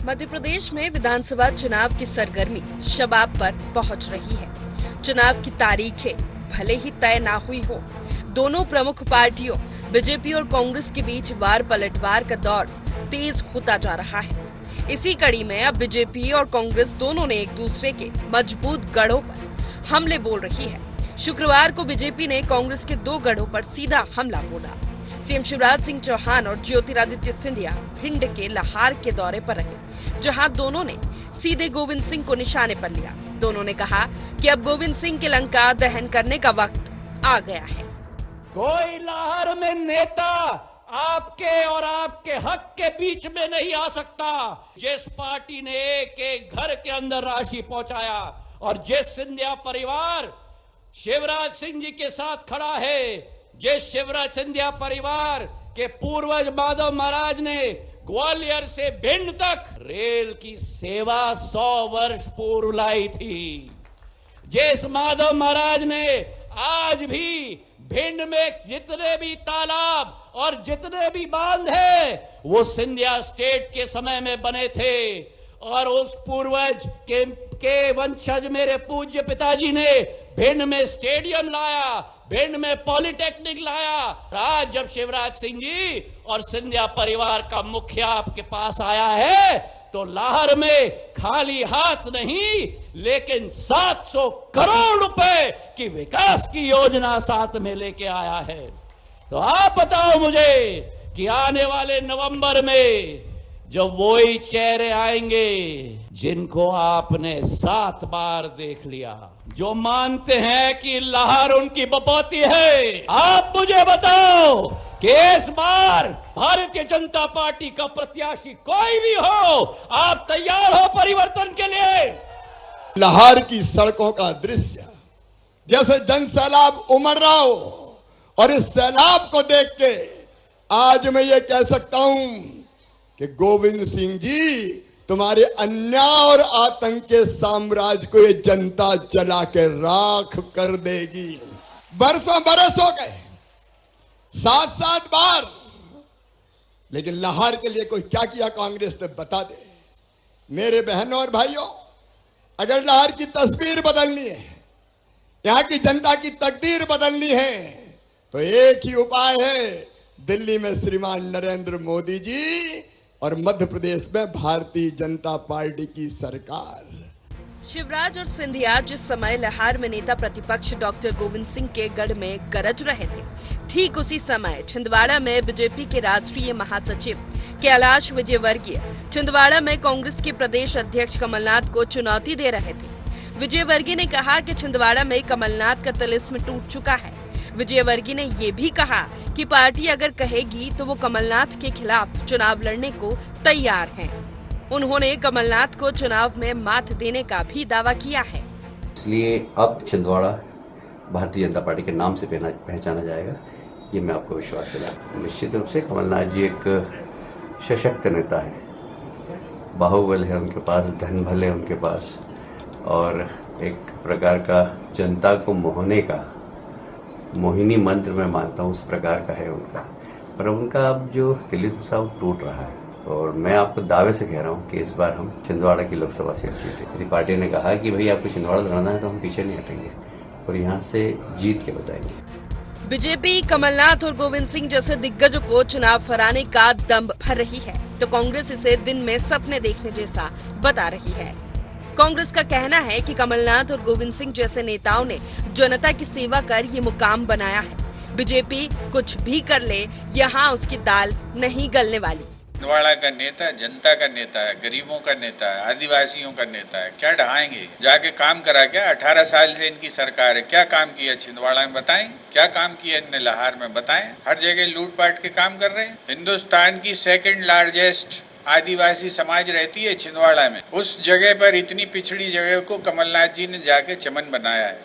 मध्य प्रदेश में विधानसभा चुनाव की सरगर्मी शबाब पर पहुंच रही है। चुनाव की तारीखें भले ही तय ना हुई हो, दोनों प्रमुख पार्टियों बीजेपी और कांग्रेस के बीच वार पलटवार का दौर तेज होता जा रहा है। इसी कड़ी में अब बीजेपी और कांग्रेस दोनों ने एक दूसरे के मजबूत गढ़ों पर हमले बोल रही है। शुक्रवार को बीजेपी ने कांग्रेस के 2 गढ़ों पर सीधा हमला बोला। सीएम शिवराज सिंह चौहान और ज्योतिरादित्य सिंधिया भिंड के लाहार के दौरे पर रहे, जहां दोनों ने सीधे गोविंद सिंह को निशाने पर लिया। दोनों ने कहा कि अब गोविंद सिंह के लंका दहन करने का वक्त आ गया है। कोई लाहौर में नेता आपके और आपके हक के बीच में नहीं आ सकता। जिस पार्टी ने एक घर के अंदर राशि पहुंचाया और जिस सिंधिया परिवार शिवराज सिंह जी के साथ खड़ा है, जिस शिवराज सिंधिया परिवार के पूर्वज माधव महाराज ने ग्वालियर से भिंड तक रेल की सेवा 100 वर्ष पूर्व लाई थी, जिस माधव महाराज ने आज भी भिंड में जितने भी तालाब और जितने भी बांध है वो सिंधिया स्टेट के समय में बने थे, और उस पूर्वज के वंशज मेरे पूज्य पिताजी ने भिंड में स्टेडियम लाया, भिंड में पॉलिटेक्निक लाया। आज जब शिवराज सिंह जी और सिंधिया परिवार का मुखिया आपके पास आया है तो लाहौर में खाली हाथ नहीं, लेकिन 700 करोड़ रुपए की विकास की योजना साथ में लेके आया है। तो आप बताओ मुझे कि आने वाले नवंबर में जब वही चेहरे आएंगे जिनको आपने 7 बार देख लिया, जो मानते हैं कि लाहौर उनकी बपौती है, आप मुझे बताओ कि इस बार भारतीय जनता पार्टी का प्रत्याशी कोई भी हो, आप तैयार हो परिवर्तन के लिए? लाहौर की सड़कों का दृश्य जैसे जन सैलाब उमड़ रहा हो, और इस सैलाब को देख के आज मैं ये कह सकता हूं कि गोविंद सिंह जी तुम्हारे अन्याय और आतंक के साम्राज्य को ये जनता जला के राख कर देगी। बरसों बरस हो गए, 7 बार, लेकिन लाहौर के लिए कोई क्या किया कांग्रेस ने बता दे। मेरे बहनों और भाइयों, अगर लाहौर की तस्वीर बदलनी है, यहां की जनता की तकदीर बदलनी है, तो एक ही उपाय है, दिल्ली में श्रीमान नरेंद्र मोदी जी और मध्य प्रदेश में भारतीय जनता पार्टी की सरकार। शिवराज और सिंधिया जिस समय लाहौर में नेता प्रतिपक्ष डॉक्टर गोविंद सिंह के गढ़ में गरज रहे थे, ठीक उसी समय छिंदवाड़ा में बीजेपी के राष्ट्रीय महासचिव कैलाश विजयवर्गीय छिंदवाड़ा में कांग्रेस के प्रदेश अध्यक्ष कमलनाथ को चुनौती दे रहे थे। विजयवर्गीय ने कहा कि छिंदवाड़ा में कमलनाथ का तिलिस्म टूट चुका है। विजयवर्गीय ने ये भी कहा कि पार्टी अगर कहेगी तो वो कमलनाथ के खिलाफ चुनाव लड़ने को तैयार हैं। उन्होंने कमलनाथ को चुनाव में मात देने का भी दावा किया है। इसलिए अब छिंदवाड़ा भारतीय जनता पार्टी के नाम से पहचाना जाएगा, ये मैं आपको विश्वास दिलाता हूं। निश्चित रूप से कमलनाथ जी एक सशक्त नेता है, बाहुबल है उनके पास, धन भले उनके पास, और एक प्रकार का जनता को मोहने का मोहिनी मंत्र मैं मानता हूँ उस प्रकार का है उनका। पर उनका अब जो तिलिस्म सा टूट रहा है, और मैं आपको दावे से कह रहा हूँ कि इस बार हम छिंदवाड़ा की लोकसभा सीट जीते। यदि पार्टी ने कहा कि भाई आपको छिंदवाड़ा लड़ना है तो हम पीछे नहीं हटेंगे और यहाँ से जीत के बताएंगे। बीजेपी कमलनाथ और गोविंद सिंह जैसे दिग्गजों को चुनाव हराने का दम भर रही है, तो कांग्रेस इसे दिन में सपने देखने जैसा बता रही है। कांग्रेस का कहना है कि कमलनाथ और गोविंद सिंह जैसे नेताओं ने जनता की सेवा कर ये मुकाम बनाया है। बीजेपी कुछ भी कर ले, यहाँ उसकी दाल नहीं गलने वाली। छिंदवाड़ा का नेता जनता का नेता है, गरीबों का नेता है, आदिवासियों का नेता है। क्या ढहाएंगे? जाके काम करा क्या? 18 साल से इनकी सरकार है, क्या काम किया छिंदवाड़ा में बताएं? क्या काम किया इनने लाहौर में बताएं? हर जगह लूटपाट के काम कर रहे हैं। हिंदुस्तान की 2nd लार्जेस्ट आदिवासी समाज रहती है छिंदवाड़ा में। उस जगह पर इतनी पिछड़ी जगह को कमलनाथ जी ने जाके चमन बनाया है,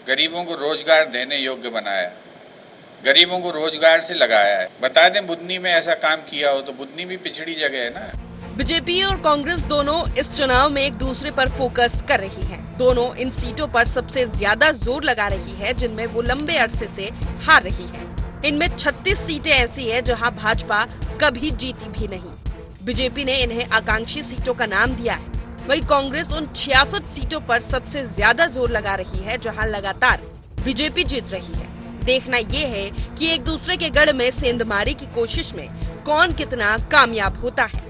गरीबों को रोजगार देने योग्य बनाया, गरीबों को रोजगार से लगाया है। बता दें बुधनी में ऐसा काम किया हो तो बुधनी भी पिछड़ी जगह है ना। बीजेपी और कांग्रेस दोनों इस चुनाव में एक दूसरे पर फोकस कर रही हैं। दोनों इन सीटों पर सबसे ज्यादा जोर लगा रही है जिनमें वो लंबे अरसे से हार रही है। इनमें 36 सीटें ऐसी है जहां भाजपा कभी जीती भी नहीं। बीजेपी ने इन्हें आकांक्षी सीटों का नाम दिया है। वहीं कांग्रेस उन 66 सीटों पर सबसे ज्यादा जोर लगा रही है जहां लगातार बीजेपी जीत रही है। देखना ये है कि एक दूसरे के गढ़ में सेंधमारी की कोशिश में कौन कितना कामयाब होता है।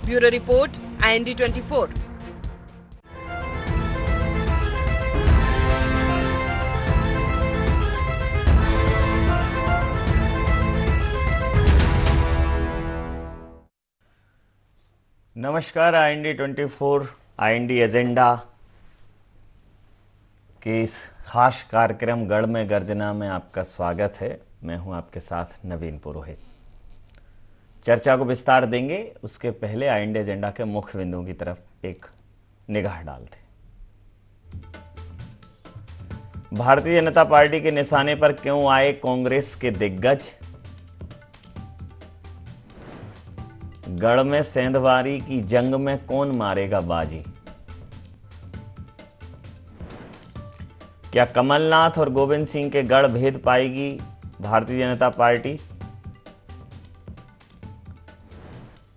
Bureau report, IND 24। नमस्कार, IND 24 IND एजेंडा के इस खास कार्यक्रम गढ़ में गर्जना में आपका स्वागत है। मैं हूं आपके साथ नवीन पुरोहित। चर्चा को विस्तार देंगे, उसके पहले IND एजेंडा के मुख्य बिंदुओं की तरफ एक निगाह डालते। भारतीय जनता पार्टी के निशाने पर क्यों आए कांग्रेस के दिग्गज? गढ़ में सेंधमारी की जंग में कौन मारेगा बाजी? क्या कमलनाथ और गोविंद सिंह के गढ़ भेद पाएगी भारतीय जनता पार्टी?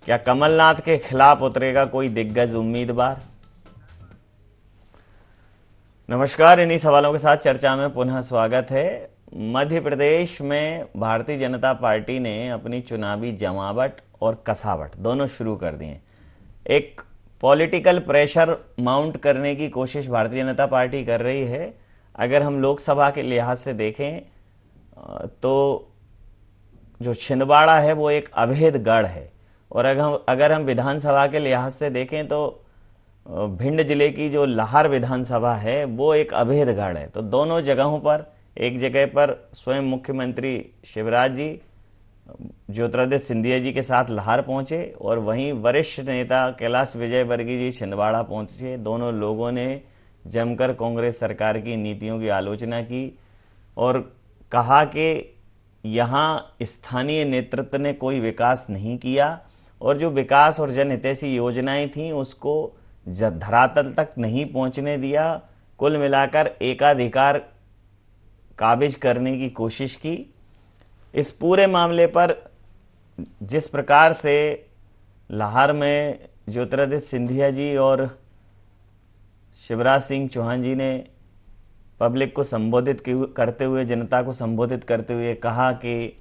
क्या कमलनाथ के खिलाफ उतरेगा कोई दिग्गज उम्मीदवार? नमस्कार, इन्हीं सवालों के साथ चर्चा में पुनः स्वागत है। मध्य प्रदेश में भारतीय जनता पार्टी ने अपनी चुनावी जमावट और कसावट दोनों शुरू कर दिए। एक पॉलिटिकल प्रेशर माउंट करने की कोशिश भारतीय जनता पार्टी कर रही है। अगर हम लोकसभा के लिहाज से देखें तो जो छिंदवाड़ा है वो एक अभेद गढ़ है, और अगर हम विधानसभा के लिहाज से देखें तो भिंड जिले की जो लाहौर विधानसभा है वो एक अभेद गढ़ है। तो दोनों जगहों पर, एक जगह पर स्वयं मुख्यमंत्री शिवराज जी ज्योतिरादित्य सिंधिया जी के साथ लाहौर पहुंचे, और वहीं वरिष्ठ नेता कैलाश विजयवर्गीय जी छिंदवाड़ा पहुंचे। दोनों लोगों ने जमकर कांग्रेस सरकार की नीतियों की आलोचना की और कहा कि यहाँ स्थानीय नेतृत्व ने कोई विकास नहीं किया, और जो विकास और जनहितैषी योजनाएं थीं उसको धरातल तक नहीं पहुंचने दिया। कुल मिलाकर एकाधिकार काबिज करने की कोशिश की। इस पूरे मामले पर जिस प्रकार से लाहौर में ज्योतिरादित्य सिंधिया जी और शिवराज सिंह चौहान जी ने पब्लिक को संबोधित करते हुए, जनता को संबोधित करते हुए कहा कि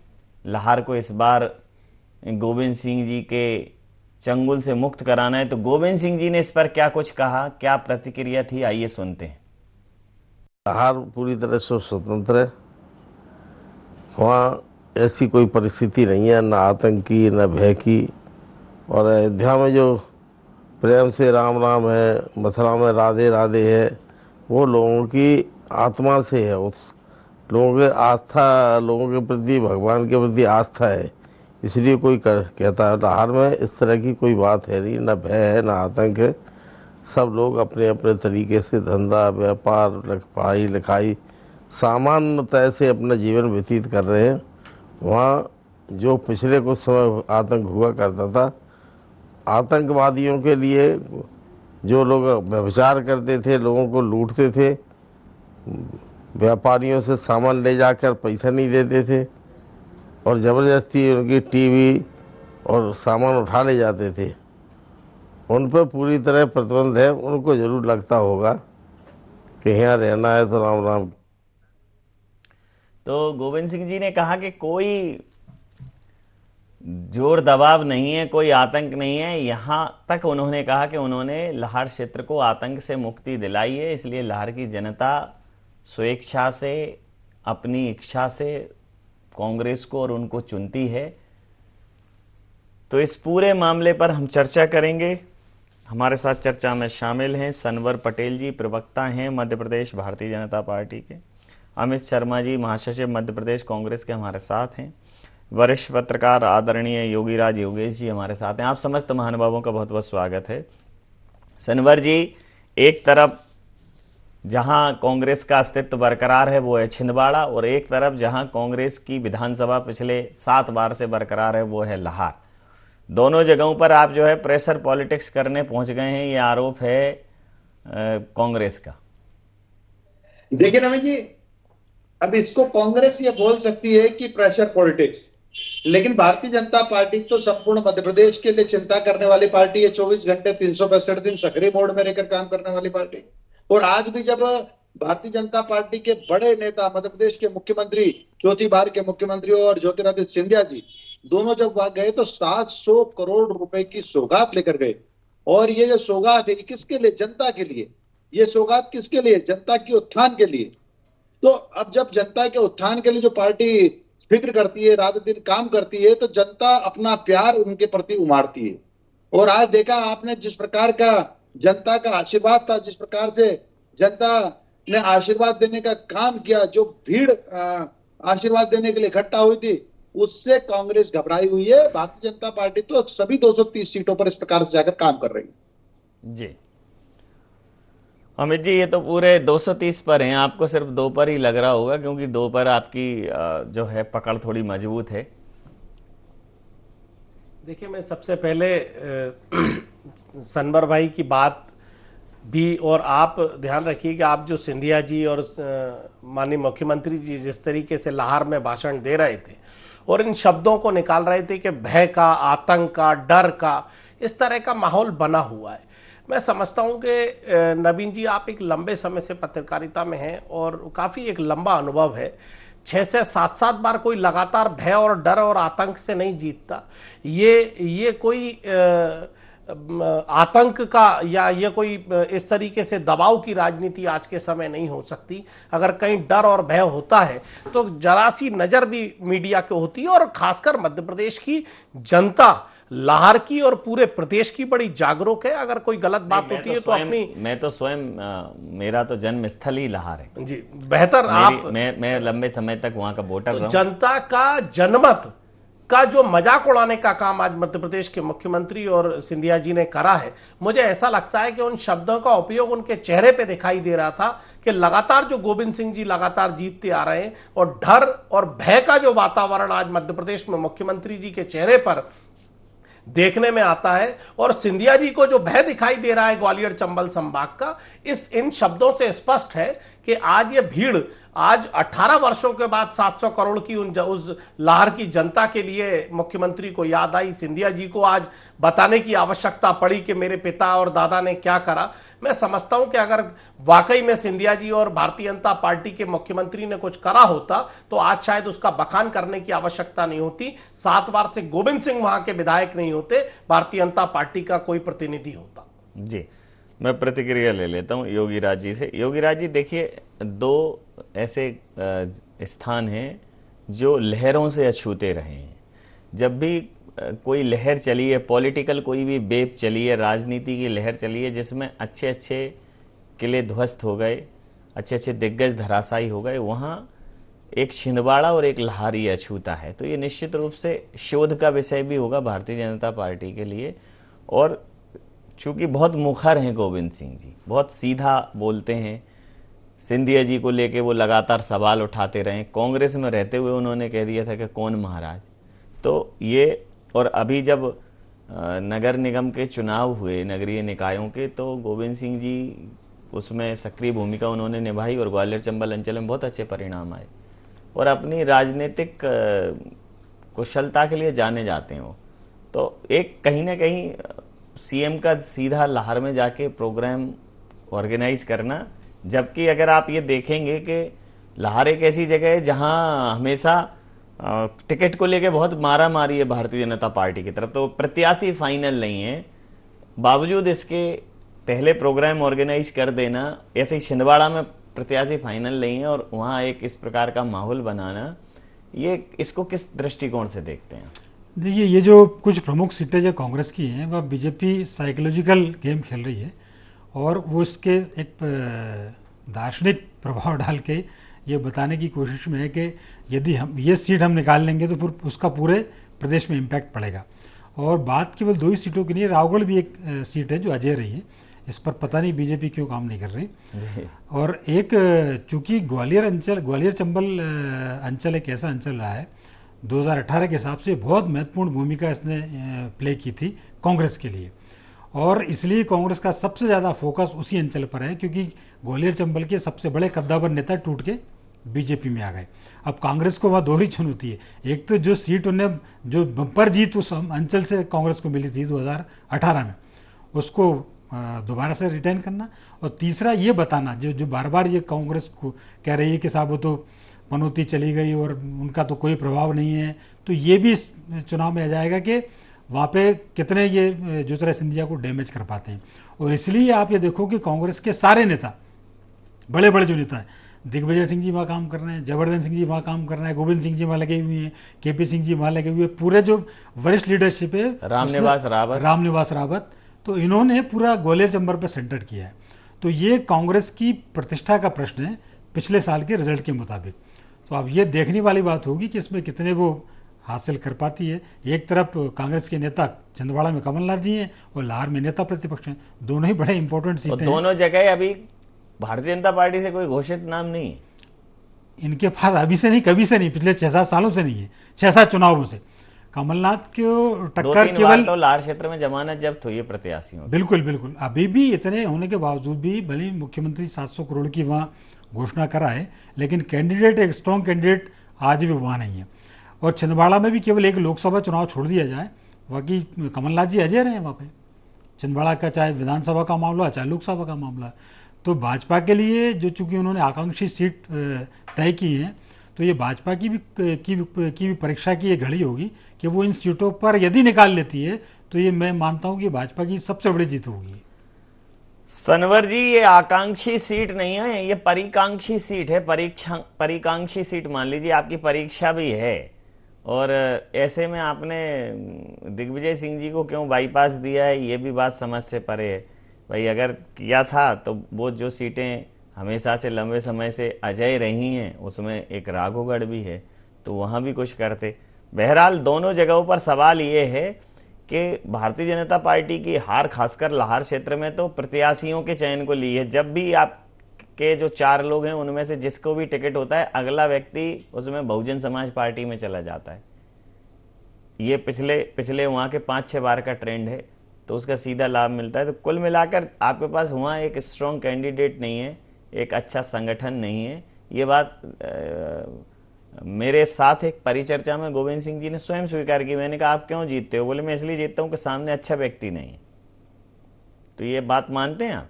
लाहौर को इस बार गोविंद सिंह जी के चंगुल से मुक्त कराना है, तो गोविंद सिंह जी ने इस पर क्या कुछ कहा, क्या प्रतिक्रिया थी, आइए सुनते हैं। लाहौर पूरी तरह से स्वतंत्र है। वहाँ ऐसी कोई परिस्थिति नहीं है, न आतंक की न भय की। और अयोध्या में जो प्रेम से राम राम है, मथुरा में राधे राधे है, वो लोगों की आत्मा से है। उस लोगों के आस्था, लोगों के प्रति, भगवान के प्रति आस्था है, इसलिए कोई कहता है। लाहौर में इस तरह की कोई बात है नहीं, न भय है न आतंक है। सब लोग अपने अपने तरीके से धंधा, व्यापार, पढ़ाई लिखाई सामान्यतः से अपना जीवन व्यतीत कर रहे हैं। वहाँ जो पिछले कुछ समय आतंक हुआ करता था, आतंकवादियों के लिए जो लोग व्यभिचार करते थे, लोगों को लूटते थे, व्यापारियों से सामान ले जाकर पैसा नहीं देते थे और ज़बरदस्ती उनकी टीवी और सामान उठा ले जाते थे, उन पर पूरी तरह प्रतिबंध है। उनको जरूर लगता होगा कि यहाँ रहना है तो राम राम। तो गोविंद सिंह जी ने कहा कि कोई जोर दबाव नहीं है, कोई आतंक नहीं है। यहाँ तक उन्होंने कहा कि उन्होंने लाहौर क्षेत्र को आतंक से मुक्ति दिलाई है, इसलिए लाहौर की जनता स्वेच्छा से, अपनी इच्छा से कांग्रेस को और उनको चुनती है। तो इस पूरे मामले पर हम चर्चा करेंगे। हमारे साथ चर्चा में शामिल हैं सनवर पटेल जी, प्रवक्ता हैं मध्य प्रदेश भारतीय जनता पार्टी के। अमित शर्मा जी, महासचिव मध्य प्रदेश कांग्रेस के, हमारे साथ हैं। वरिष्ठ पत्रकार आदरणीय योगीराज योगेश जी हमारे साथ हैं। आप समस्त महानुभावों का बहुत बहुत स्वागत है। सनवर जी, एक तरफ जहां कांग्रेस का अस्तित्व बरकरार है वो है छिंदवाड़ा, और एक तरफ जहां कांग्रेस की विधानसभा पिछले 7 बार से बरकरार है वो है लाहौर। दोनों जगहों पर आप जो है प्रेशर पॉलिटिक्स करने पहुंच गए हैं, ये आरोप है कांग्रेस का। देखिए नवीन जी, अब इसको कांग्रेस ये बोल सकती है कि प्रेशर पॉलिटिक्स, लेकिन भारतीय जनता पार्टी तो संपूर्ण मध्य प्रदेश के लिए चिंता करने वाली पार्टी है। 24 घंटे 365 दिन सक्रिय मोड में रहकर काम करने वाली पार्टी। और आज भी जब भारतीय जनता पार्टी के बड़े नेता, मध्य प्रदेश के मुख्यमंत्री, चौथी बार के मुख्यमंत्री और ज्योतिरादित्य सिंधिया जी दोनों जब वहां गए तो 700 करोड़ रुपए की सौगात लेकर गए। और ये जो सौगात है किसके लिए? जनता के लिए। ये सौगात किसके लिए? जनता के उत्थान के लिए। तो अब जब जनता के उत्थान के लिए जो पार्टी फिक्र करती है, रात दिन काम करती है, तो जनता अपना प्यार उनके प्रति उमाड़ती है। और आज देखा आपने जिस प्रकार का जनता का आशीर्वाद था, जिस प्रकार से जनता ने आशीर्वाद देने का काम किया, जो भीड़ आशीर्वाद देने के लिए इकट्ठा हुई थी, उससे कांग्रेस घबराई हुई है। भारतीय जनता पार्टी तो सभी 230 सीटों पर इस प्रकार से जाकर काम कर रही है। जी अमित जी, ये तो पूरे 230 पर हैं, आपको सिर्फ 2 पर ही लग रहा होगा, क्योंकि 2 पर आपकी जो है पकड़ थोड़ी मजबूत है। देखिए, मैं सबसे पहले सनवर भाई की बात भी, और आप ध्यान रखिए कि आप जो सिंधिया जी और माननीय मुख्यमंत्री जी जिस तरीके से लाहौर में भाषण दे रहे थे और इन शब्दों को निकाल रहे थे कि भय का, आतंक का, डर का, इस तरह का माहौल बना हुआ है। मैं समझता हूं कि नवीन जी, आप एक लंबे समय से पत्रकारिता में हैं और काफ़ी एक लंबा अनुभव है। 6 से 7 बार कोई लगातार भय और डर और आतंक से नहीं जीतता। ये कोई आतंक का या ये कोई इस तरीके से दबाव की राजनीति आज के समय नहीं हो सकती। अगर कहीं डर और भय होता है तो जरा सी नज़र भी मीडिया की होती है, और खासकर मध्य प्रदेश की जनता, लाहौर की और पूरे प्रदेश की बड़ी जागरूक है। अगर कोई गलत बात होती है तो अपनी, मैं तो स्वयं मेरा तो जन्म स्थल ही लाहौर है जी, बेहतर आप, मैं लंबे समय तक वहां का वोटर रहा हूं। जनता का जनमत का जो मजाक उड़ाने का काम आज मध्य प्रदेश के मुख्यमंत्री और सिंधिया जी ने करा है, मुझे ऐसा लगता है कि उन शब्दों का उपयोग उनके चेहरे पे दिखाई दे रहा था कि लगातार जो गोविंद सिंह जी लगातार जीतते आ रहे हैं, और डर और भय का जो वातावरण आज मध्य प्रदेश में मुख्यमंत्री जी के चेहरे पर देखने में आता है, और सिंधिया जी को जो भय दिखाई दे रहा है ग्वालियर चंबल संभाग का, इन शब्दों से स्पष्ट है कि आज ये भीड़, आज 18 वर्षों के बाद 700 करोड़ की उस लाहौर की जनता के लिए मुख्यमंत्री को याद आई। सिंधिया जी को आज बताने की आवश्यकता पड़ी कि मेरे पिता और दादा ने क्या करा। मैं समझता हूं कि अगर वाकई में सिंधिया जी और भारतीय जनता पार्टी के मुख्यमंत्री ने कुछ करा होता तो आज शायद उसका बखान करने की आवश्यकता नहीं होती। 7 बार से गोविंद सिंह वहां के विधायक नहीं होते, भारतीय जनता पार्टी का कोई प्रतिनिधि होता। जी, मैं प्रतिक्रिया ले लेता हूं योगी राज जी से। योगी राज जी, देखिए, 2 ऐसे स्थान हैं जो लहरों से अछूते रहे हैं। जब भी कोई लहर चली है, पॉलिटिकल कोई भी वेव चली है, राजनीति की लहर चली है, जिसमें अच्छे अच्छे किले ध्वस्त हो गए, अच्छे अच्छे दिग्गज धराशायी हो गए, वहाँ एक छिंदवाड़ा और एक लाहौर ही अछूता है। तो ये निश्चित रूप से शोध का विषय भी होगा भारतीय जनता पार्टी के लिए। और चूंकि बहुत मुखर हैं गोविंद सिंह जी, बहुत सीधा बोलते हैं, सिंधिया जी को लेके वो लगातार सवाल उठाते रहे। कांग्रेस में रहते हुए उन्होंने कह दिया था कि कौन महाराज। तो ये, और अभी जब नगर निगम के चुनाव हुए, नगरीय निकायों के, तो गोविंद सिंह जी उसमें सक्रिय भूमिका उन्होंने निभाई और ग्वालियर चंबल अंचल में बहुत अच्छे परिणाम आए और अपनी राजनीतिक कुशलता के लिए जाने जाते हैं वो। तो एक कहीं ना कहीं सीएम का सीधा लाहौर में जाके प्रोग्राम ऑर्गेनाइज करना, जबकि अगर आप ये देखेंगे कि लाहौर एक ऐसी जगह है जहां हमेशा टिकट को लेके बहुत मारा मारी है भारतीय जनता पार्टी की तरफ, तो प्रत्याशी फाइनल नहीं है। बावजूद इसके पहले प्रोग्राम ऑर्गेनाइज कर देना, ऐसे ही छिंदवाड़ा में प्रत्याशी फाइनल नहीं है और वहाँ एक इस प्रकार का माहौल बनाना, ये इसको किस दृष्टिकोण से देखते हैं? देखिए, ये जो कुछ प्रमुख सीटें जो कांग्रेस की हैं वह बीजेपी साइकोलॉजिकल गेम खेल रही है और वो इसके एक दार्शनिक प्रभाव डाल के ये बताने की कोशिश में है कि यदि हम ये सीट हम निकाल लेंगे तो फिर उसका पूरे प्रदेश में इम्पैक्ट पड़ेगा। और बात केवल 2 ही सीटों की नहीं है, रावगढ़ भी एक सीट है जो अजय रही है, इस पर पता नहीं बीजेपी क्यों काम नहीं कर रही। और एक, चूंकि ग्वालियर चंबल अंचल एक ऐसा अंचल रहा है 2018 के हिसाब से बहुत महत्वपूर्ण भूमिका इसने प्ले की थी कांग्रेस के लिए, और इसलिए कांग्रेस का सबसे ज़्यादा फोकस उसी अंचल पर है, क्योंकि ग्वालियर चंबल के सबसे बड़े कद्दावर नेता टूट के बीजेपी में आ गए। अब कांग्रेस को वहाँ दोहरी चुनौती है, एक तो जो सीट उन्हें जो बम्पर जीत उस अंचल से कांग्रेस को मिली थी 2018 में, उसको दोबारा से रिटेन करना, और तीसरा ये बताना जो बार बार ये कांग्रेस को कह रही है कि साहब वो तो पनौती चली गई और उनका तो कोई प्रभाव नहीं है, तो ये भी इस चुनाव में आ जाएगा कि वहाँ पे कितने ये ज्योतिरादित्य सिंधिया को डैमेज कर पाते हैं। और इसलिए आप ये देखो कि कांग्रेस के सारे नेता, बड़े बड़े जो नेता हैं, दिग्विजय सिंह जी वहाँ काम कर रहे हैं, जयवर्धन सिंह जी वहाँ काम कर रहे हैं, गोविंद सिंह जी वहाँ लगे हुए हैं, केपी सिंह जी वहाँ लगे हुए हैं, पूरे जो वरिष्ठ लीडरशिप है, रामनिवास रावत, तो इन्होंने पूरा ग्वालियर चंबर पर सेंटर किया है। तो ये कांग्रेस की प्रतिष्ठा का प्रश्न है पिछले साल के रिजल्ट के मुताबिक। तो अब ये देखने वाली बात होगी कि इसमें कितने वो हासिल कर पाती है। एक तरफ कांग्रेस के नेता छिंदवाड़ा में कमलनाथ जी हैं और लाहौर में नेता प्रतिपक्ष हैं, दोनों ही बड़े इंपॉर्टेंट सीटें हैं। दोनों जगह अभी भारतीय जनता पार्टी से कोई घोषित नाम नहीं है इनके पास, अभी से नहीं, कभी से नहीं, पिछले 6-7 सालों से नहीं है, 6-7 चुनावों से। कमलनाथ को टक्कर केवल तो लाहौर क्षेत्र में जमानत जब्त हुई है प्रत्याशियों। बिल्कुल बिल्कुल, अभी भी इतने होने के बावजूद भी भले ही मुख्यमंत्री 700 करोड़ की वहाँ घोषणा करा है, लेकिन कैंडिडेट, एक स्ट्रॉन्ग कैंडिडेट आज भी वहाँ नहीं है। और छिंदवाड़ा में भी केवल एक लोकसभा चुनाव छोड़ दिया जाए, बाकी कमलनाथ जी अजय रहे हैं वहाँ पे छिंदवाड़ा का, चाहे विधानसभा का मामला चाहे लोकसभा का मामला। तो भाजपा के लिए जो चूंकि उन्होंने आकांक्षी सीट तय की हैं, तो ये भाजपा की भी परीक्षा की ये घड़ी होगी कि वो इन सीटों पर यदि निकाल लेती है तो ये मैं मानता हूँ कि भाजपा की सबसे बड़ी जीत होगी। सनवर जी, ये आकांक्षी सीट नहीं है, ये परिकांक्षी सीट है। परिकांक्षी सीट मान लीजिए, आपकी परीक्षा भी है, और ऐसे में आपने दिग्विजय सिंह जी को क्यों बाईपास दिया है, ये भी बात समझ से परे है। भाई अगर किया था तो वो जो सीटें हमेशा से लंबे समय से अजय रही हैं, उसमें एक राघोगढ़ भी है, तो वहाँ भी कुछ करते। बहरहाल दोनों जगहों पर सवाल ये है कि भारतीय जनता पार्टी की हार, खासकर लाहौर क्षेत्र में, तो प्रत्याशियों के चयन को ली है। जब भी आपके जो 4 लोग हैं उनमें से जिसको भी टिकट होता है, अगला व्यक्ति उसमें बहुजन समाज पार्टी में चला जाता है। ये पिछले वहाँ के 5-6 बार का ट्रेंड है, तो उसका सीधा लाभ मिलता है। तो कुल मिलाकर आपके पास वहाँ एक स्ट्रॉन्ग कैंडिडेट नहीं है, एक अच्छा संगठन नहीं है। ये बात मेरे साथ एक परिचर्चा में गोविंद सिंह जी ने स्वयं स्वीकार की। मैंने कहा आप क्यों जीतते हो? बोले मैं इसलिए जीतता हूं कि सामने अच्छा व्यक्ति नहीं है। तो ये बात मानते हैं आप?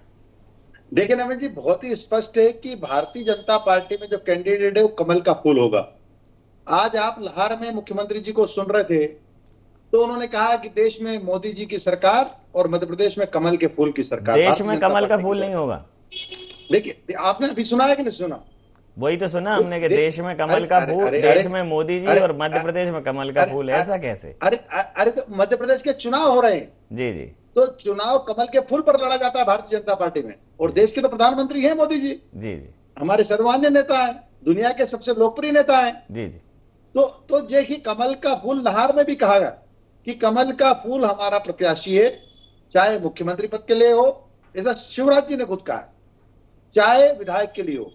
देखिए नवीन जी, बहुत ही स्पष्ट है कि भारतीय जनता पार्टी में जो कैंडिडेट है वो कमल का फूल होगा। आज आप लाहौर में मुख्यमंत्री जी को सुन रहे थे, तो उन्होंने कहा कि देश में मोदी जी की सरकार और मध्य प्रदेश में कमल के फूल की सरकार। देश में कमल का फूल नहीं होगा। देखिए, आपने अभी सुना है कि नहीं सुना? वही तो सुना हमने कि देश में कमल का फूल, देश में मोदी जी और मध्य प्रदेश में कमल का फूल, ऐसा कैसे? अरे तो मध्य प्रदेश के चुनाव हो रहे हैं जी जी, तो चुनाव कमल के फूल पर लड़ा जाता है भारतीय जनता पार्टी में। और देश के तो प्रधानमंत्री हैं मोदी जी जी, हमारे सर्वमान्य नेता है, दुनिया के सबसे लोकप्रिय नेता है जी जी। तो देखिए, कमल का फूल लाहौर में भी कहा गया कि कमल का फूल हमारा प्रत्याशी है, चाहे मुख्यमंत्री पद के लिए हो, ऐसा शिवराज जी ने खुद कहा, चाहे विधायक के लिए हो।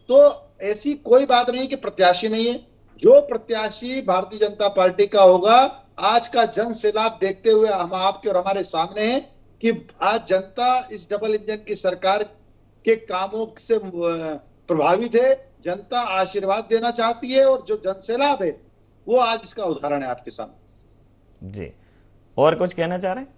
तो ऐसी कोई बात नहीं कि प्रत्याशी नहीं है। जो प्रत्याशी भारतीय जनता पार्टी का होगा, आज का जन सैलाब देखते हुए हम आपके और हमारे सामने हैं कि आज जनता इस डबल इंजन की सरकार के कामों से प्रभावित है। जनता आशीर्वाद देना चाहती है और जो जन सैलाब है वो आज इसका उदाहरण है आपके सामने जी। और कुछ कहना चाह रहे हैं?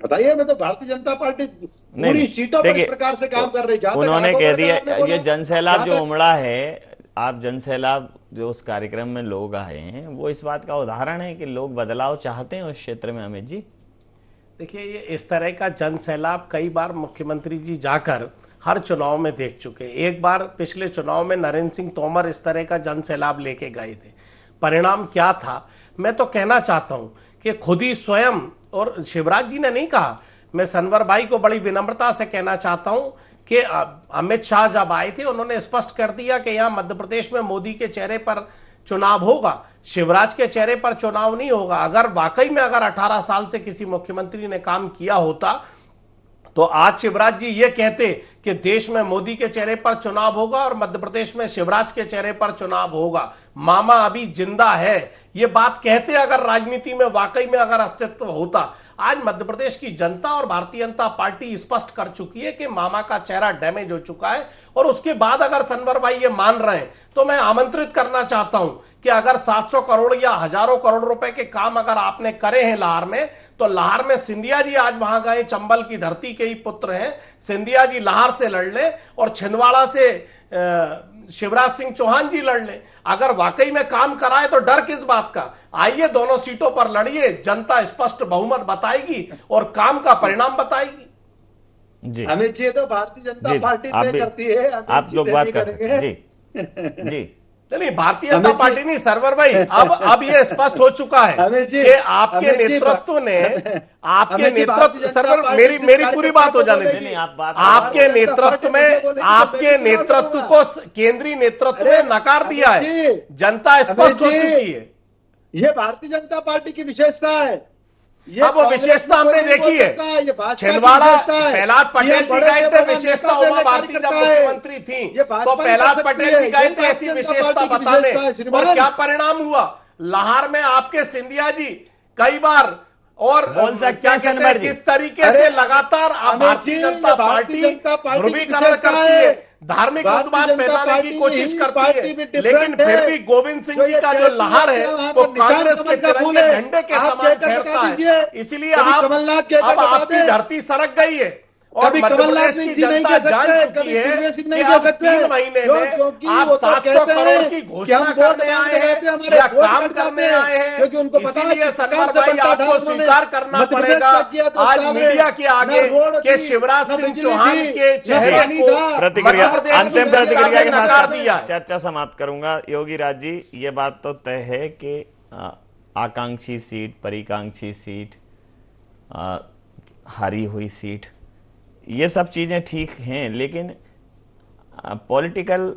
बताइए। मैं तो भारतीय जनता पार्टी पूरी सीटों पर इस प्रकार से काम कर रही है। उन्होंने कह दिया ये जनसैलाब जो उमड़ा है, आप जनसैलाब जो उस कार्यक्रम में लोग आए हैं, वो इस बात का उदाहरण है कि लोग बदलाव चाहते हैं उस क्षेत्र में। अमित जी देखिए, ये इस तरह का जनसैलाब कई बार मुख्यमंत्री जी जाकर हर चुनाव में देख चुके। एक बार पिछले चुनाव में नरेंद्र सिंह तोमर इस तरह का जनसैलाब लेके गए थे। परिणाम क्या था? मैं तो कहना चाहता हूं कि खुद ही स्वयं, और शिवराज जी ने नहीं कहा, मैं सनवर भाई को बड़ी विनम्रता से कहना चाहता हूं कि अमित शाह जब आए थे उन्होंने स्पष्ट कर दिया कि यहां मध्य प्रदेश में मोदी के चेहरे पर चुनाव होगा, शिवराज के चेहरे पर चुनाव नहीं होगा। अगर वाकई में अगर 18 साल से किसी मुख्यमंत्री ने काम किया होता तो आज शिवराज जी ये कहते कि देश में मोदी के चेहरे पर चुनाव होगा और मध्य प्रदेश में शिवराज के चेहरे पर चुनाव होगा, मामा अभी जिंदा है, ये बात कहते अगर राजनीति में वाकई में अगर अस्तित्व होता। आज मध्य प्रदेश की जनता और भारतीय जनता पार्टी स्पष्ट कर चुकी है कि मामा का चेहरा डैमेज हो चुका है। और उसके बाद अगर सनवर भाई ये मान रहे हैं तो मैं आमंत्रित करना चाहता हूं कि अगर 700 करोड़ या हजारों करोड़ रुपए के काम अगर आपने करे हैं लाहौर में, तो लाहौर में सिंधिया जी आज वहां गए, चंबल की धरती के ही पुत्र हैं। सिंधिया जी लाहौर से लड़ ले और छिंदवाड़ा से शिवराज सिंह चौहान जी लड़ ले। अगर वाकई में काम कराए तो डर किस बात का? आइए दोनों सीटों पर लड़िए, जनता स्पष्ट बहुमत बताएगी और काम का परिणाम बताएगी। जी अमित जी, तो भारतीय जनता पार्टी तय करती है, आप लोग बात कर सकते हैं। जी जी नहीं, भारतीय जनता पार्टी नहीं सरवर भाई, अब ये स्पष्ट हो चुका है कि आपके नेतृत्व ने, आपके नेतृत्व, सरवर मेरी पूरी बात हो जाने दीजिए। आपके नेतृत्व में, आपके नेतृत्व को केंद्रीय नेतृत्व ने नकार दिया है, जनता स्पष्ट हो चुकी है। ये भारतीय जनता पार्टी की विशेषता है। अब वो विशेषता हमने देखी है। छिंदवाड़ा प्रहलाद पटेल जी गए थे, विशेषता उमा भारती जब मुख्यमंत्री थी तो प्रहलाद पटेल जी गए थे ऐसी विशेषता बताने, और क्या परिणाम हुआ? लाहौर में आपके सिंधिया जी कई बार और क्या कहते हैं, किस तरीके से लगातार भारतीय जनता पार्टी ध्रुवीकरण करती है, धार्मिक उन्माद फैलाने की कोशिश करती है, लेकिन फिर भी गोविंद सिंह जी का जो लहर है वो कांग्रेस के तिरंगे झंडे के समान फहरता है। इसलिए अब आपकी धरती सरक गई है और मध्य प्रदेश की जनता जान चुकी है कि अब 3 महीने में आप 700 करोड़ की घोषणा करने आए हैं या काम करने आए हैं। इसीलिए सनवर भाई आपको स्वीकार करना पड़ेगा आज मीडिया के आगे कि शिवराज सिंह चौहान के चेहरे को प्रतिक्रिया, अंतिम प्रतिक्रिया के नकार दिया। साथ चर्चा समाप्त करूंगा। योगी राज जी, ये बात तो तय है कि आकांक्षी सीट, परिकांक्षी सीट, हारी हुई सीट, ये सब चीजें ठीक हैं, लेकिन पॉलिटिकल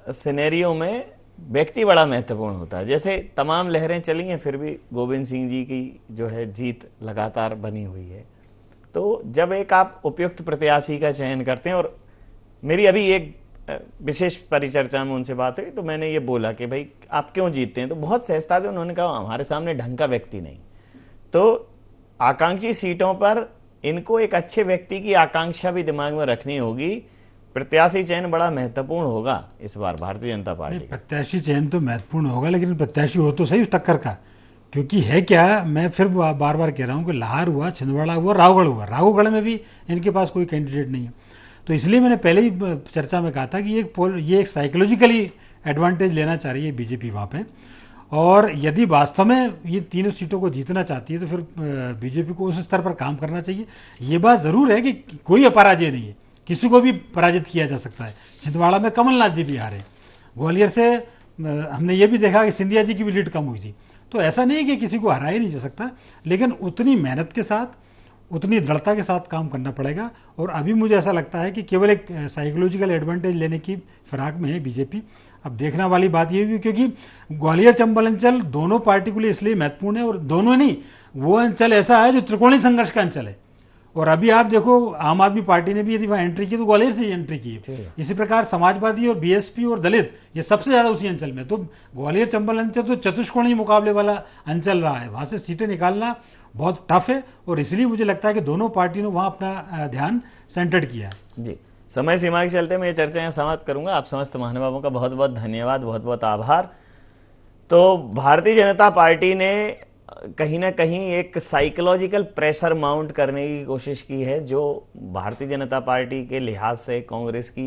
सिनेरियो में व्यक्ति बड़ा महत्वपूर्ण होता है। जैसे तमाम लहरें चली हैं, फिर भी गोविंद सिंह जी की जो है जीत लगातार बनी हुई है। तो जब एक आप उपयुक्त प्रत्याशी का चयन करते हैं, और मेरी अभी एक विशेष परिचर्चा में उनसे बात हुई तो मैंने ये बोला कि भाई आप क्यों जीतते हैं, तो बहुत सहजता से उन्होंने कहा हमारे सामने ढंग का व्यक्ति नहीं। तो आकांक्षी सीटों पर इनको एक अच्छे व्यक्ति की आकांक्षा भी दिमाग में रखनी होगी। प्रत्याशी चयन बड़ा महत्वपूर्ण होगा इस बार भारतीय जनता पार्टी। प्रत्याशी चयन तो महत्वपूर्ण होगा, लेकिन प्रत्याशी हो तो सही उस टक्कर का, क्योंकि है क्या, मैं फिर बार बार कह रहा हूँ कि लाहौर हुआ, छिंदवाड़ा हुआ, रावगढ़ हुआ, रावगढ़ में भी इनके पास कोई कैंडिडेट नहीं है। तो इसलिए मैंने पहले ही चर्चा में कहा था कि ये एक साइकोलॉजिकली एडवांटेज लेना चाह रही है बीजेपी वहाँ पे, और यदि वास्तव में ये तीनों सीटों को जीतना चाहती है तो फिर बीजेपी को उस स्तर पर काम करना चाहिए। ये बात जरूर है कि कोई अपराजय नहीं है, किसी को भी पराजित किया जा सकता है। छिंदवाड़ा में कमलनाथ जी भी हारे, ग्वालियर से हमने ये भी देखा कि सिंधिया जी की भी लीड कम हुई थी। तो ऐसा नहीं है कि किसी को हराया नहीं जा सकता, लेकिन उतनी मेहनत के साथ, उतनी दृढ़ता के साथ काम करना पड़ेगा। और अभी मुझे ऐसा लगता है कि केवल एक साइकोलॉजिकल एडवांटेज लेने की फिराक में है बीजेपी। अब देखना वाली बात ये होगी, क्योंकि ग्वालियर चंबल अंचल दोनों पार्टी के लिए इसलिए महत्वपूर्ण है, और दोनों नहीं, वो अंचल ऐसा है जो त्रिकोणीय संघर्ष का अंचल है। और अभी आप देखो आम आदमी पार्टी ने भी यदि वहां एंट्री की तो ग्वालियर से ही एंट्री की है। इसी प्रकार समाजवादी और बीएसपी और दलित ये सबसे ज्यादा उसी अंचल में। तो ग्वालियर चंबल अंचल तो चतुष्कोणीय मुकाबले वाला अंचल रहा है, वहां से सीटें निकालना बहुत टफ है, और इसलिए मुझे लगता है कि दोनों पार्टियों ने वहां अपना ध्यान सेंटर्ड किया है। जी, समय सीमा के चलते मैं ये चर्चा यहाँ समाप्त करूंगा। आप समस्त महानुभावों का बहुत बहुत धन्यवाद, बहुत बहुत आभार। तो भारतीय जनता पार्टी ने कहीं ना कहीं एक साइकोलॉजिकल प्रेशर माउंट करने की कोशिश की है, जो भारतीय जनता पार्टी के लिहाज से कांग्रेस की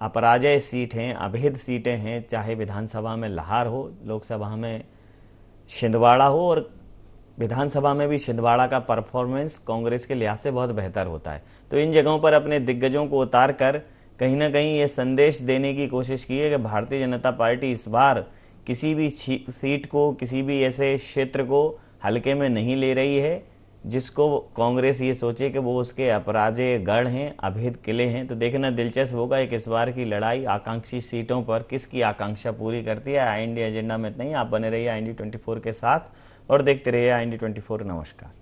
अपराजय सीट हैं, अभेद सीटें हैं, चाहे विधानसभा में लाहौर हो, लोकसभा में छिंदवाड़ा हो, और विधानसभा में भी छिंदवाड़ा का परफॉर्मेंस कांग्रेस के लिहाज से बहुत बेहतर होता है। तो इन जगहों पर अपने दिग्गजों को उतार कर कहीं ना कहीं ये संदेश देने की कोशिश की है कि भारतीय जनता पार्टी इस बार किसी भी सीट को, किसी भी ऐसे क्षेत्र को हल्के में नहीं ले रही है जिसको कांग्रेस ये सोचे कि वो उसके अपराजय गढ़ हैं, अभेद किले हैं। तो देखना दिलचस्प होगा एक इस बार की लड़ाई आकांक्षी सीटों पर किसकी आकांक्षा पूरी करती है। आई इंडिया एजेंडा में नहीं, आप बने रहिए IND24 के साथ और देखते रहिए IND24। नमस्कार।